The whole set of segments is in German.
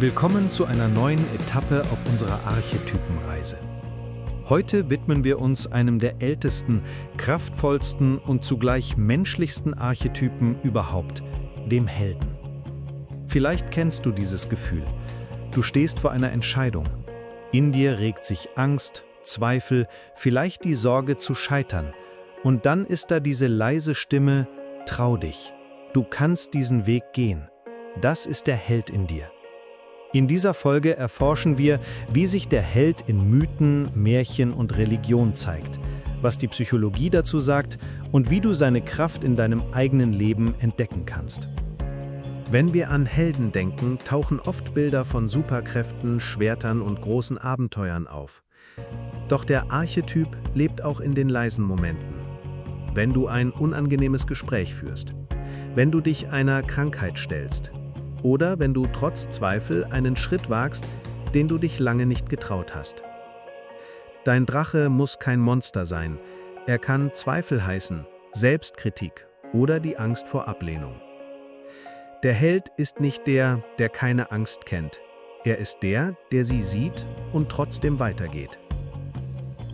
Willkommen zu einer neuen Etappe auf unserer Archetypenreise. Heute widmen wir uns einem der ältesten, kraftvollsten und zugleich menschlichsten Archetypen überhaupt, dem Helden. Vielleicht kennst du dieses Gefühl. Du stehst vor einer Entscheidung. In dir regt sich Angst, Zweifel, vielleicht die Sorge zu scheitern. Und dann ist da diese leise Stimme: Trau dich. Du kannst diesen Weg gehen. Das ist der Held in dir. In dieser Folge erforschen wir, wie sich der Held in Mythen, Märchen und Religion zeigt, was die Psychologie dazu sagt und wie du seine Kraft in deinem eigenen Leben entdecken kannst. Wenn wir an Helden denken, tauchen oft Bilder von Superkräften, Schwertern und großen Abenteuern auf. Doch der Archetyp lebt auch in den leisen Momenten. Wenn du ein unangenehmes Gespräch führst, wenn du dich einer Krankheit stellst, oder wenn du trotz Zweifel einen Schritt wagst, den du dich lange nicht getraut hast. Dein Drache muss kein Monster sein. Er kann Zweifel heißen, Selbstkritik oder die Angst vor Ablehnung. Der Held ist nicht der, der keine Angst kennt. Er ist der, der sie sieht und trotzdem weitergeht.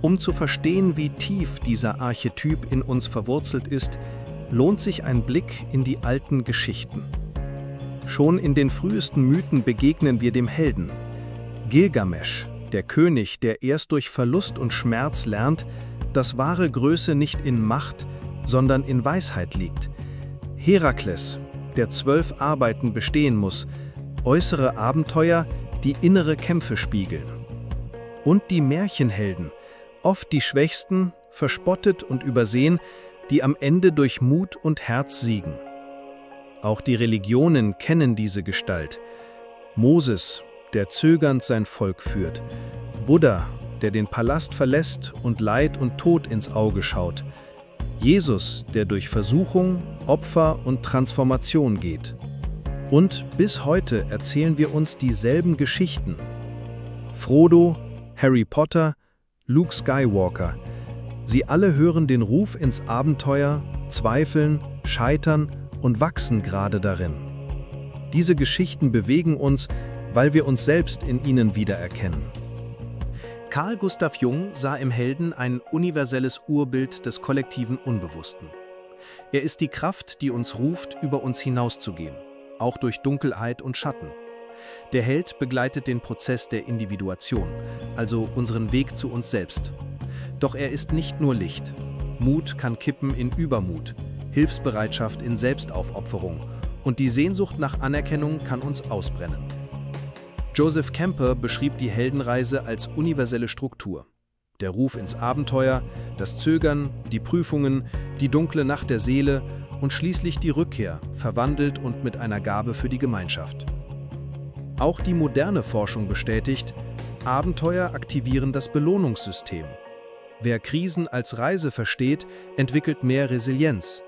Um zu verstehen, wie tief dieser Archetyp in uns verwurzelt ist, lohnt sich ein Blick in die alten Geschichten. Schon in den frühesten Mythen begegnen wir dem Helden. Gilgamesch, der König, der erst durch Verlust und Schmerz lernt, dass wahre Größe nicht in Macht, sondern in Weisheit liegt. Herakles, der 12 Arbeiten bestehen muss, äußere Abenteuer, die innere Kämpfe spiegeln. Und die Märchenhelden, oft die Schwächsten, verspottet und übersehen, die am Ende durch Mut und Herz siegen. Auch die Religionen kennen diese Gestalt. Moses, der zögernd sein Volk führt. Buddha, der den Palast verlässt und Leid und Tod ins Auge schaut. Jesus, der durch Versuchung, Opfer und Transformation geht. Und bis heute erzählen wir uns dieselben Geschichten. Frodo, Harry Potter, Luke Skywalker. Sie alle hören den Ruf ins Abenteuer, zweifeln, scheitern und wachsen gerade darin. Diese Geschichten bewegen uns, weil wir uns selbst in ihnen wiedererkennen. Carl Gustav Jung sah im Helden ein universelles Urbild des kollektiven Unbewussten. Er ist die Kraft, die uns ruft, über uns hinauszugehen, auch durch Dunkelheit und Schatten. Der Held begleitet den Prozess der Individuation, also unseren Weg zu uns selbst. Doch er ist nicht nur Licht. Mut kann kippen in Übermut, Hilfsbereitschaft in Selbstaufopferung und die Sehnsucht nach Anerkennung kann uns ausbrennen. Joseph Campbell beschrieb die Heldenreise als universelle Struktur. Der Ruf ins Abenteuer, das Zögern, die Prüfungen, die dunkle Nacht der Seele und schließlich die Rückkehr, verwandelt und mit einer Gabe für die Gemeinschaft. Auch die moderne Forschung bestätigt, Abenteuer aktivieren das Belohnungssystem. Wer Krisen als Reise versteht, entwickelt mehr Resilienz.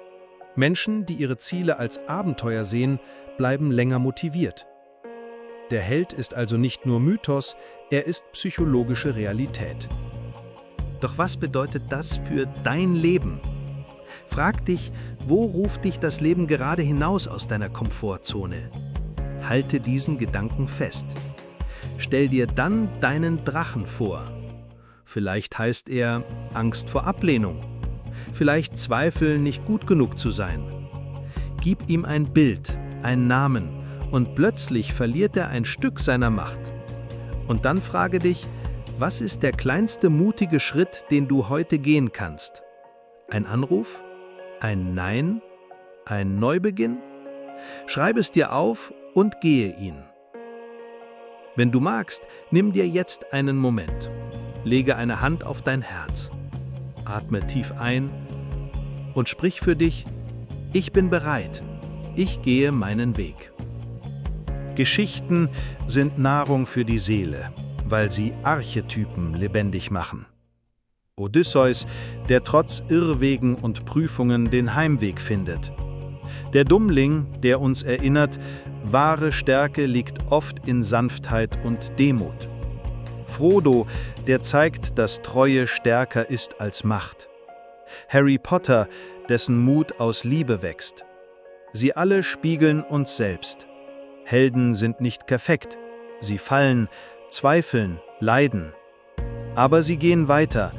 Menschen, die ihre Ziele als Abenteuer sehen, bleiben länger motiviert. Der Held ist also nicht nur Mythos, er ist psychologische Realität. Doch was bedeutet das für dein Leben? Frag dich, wo ruft dich das Leben gerade hinaus aus deiner Komfortzone? Halte diesen Gedanken fest. Stell dir dann deinen Drachen vor. Vielleicht heißt er Angst vor Ablehnung. Vielleicht Zweifel, nicht gut genug zu sein. Gib ihm ein Bild, einen Namen und plötzlich verliert er ein Stück seiner Macht. Und dann frage dich, was ist der kleinste mutige Schritt, den du heute gehen kannst? Ein Anruf? Ein Nein? Ein Neubeginn? Schreib es dir auf und gehe ihn. Wenn du magst, nimm dir jetzt einen Moment. Lege eine Hand auf dein Herz. Atme tief ein und sprich für dich: Ich bin bereit. Ich gehe meinen Weg. Geschichten sind Nahrung für die Seele, weil sie Archetypen lebendig machen. Odysseus, der trotz Irrwegen und Prüfungen den Heimweg findet. Der Dummling, der uns erinnert, wahre Stärke liegt oft in Sanftheit und Demut. Frodo, der zeigt, dass Treue stärker ist als Macht. Harry Potter, dessen Mut aus Liebe wächst. Sie alle spiegeln uns selbst. Helden sind nicht perfekt, Sie fallen, zweifeln, leiden. Aber sie gehen weiter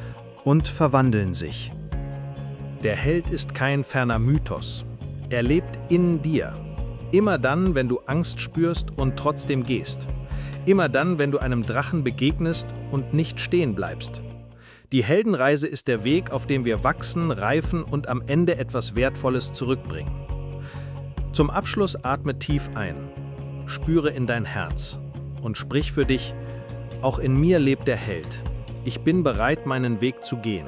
und verwandeln sich. Der Held ist kein ferner Mythos. Er lebt in dir. Immer dann, wenn du Angst spürst und trotzdem gehst. Immer dann, wenn du einem Drachen begegnest und nicht stehen bleibst. Die Heldenreise ist der Weg, auf dem wir wachsen, reifen und am Ende etwas Wertvolles zurückbringen. Zum Abschluss atme tief ein, spüre in dein Herz und sprich für dich: Auch in mir lebt der Held. Ich bin bereit, meinen Weg zu gehen.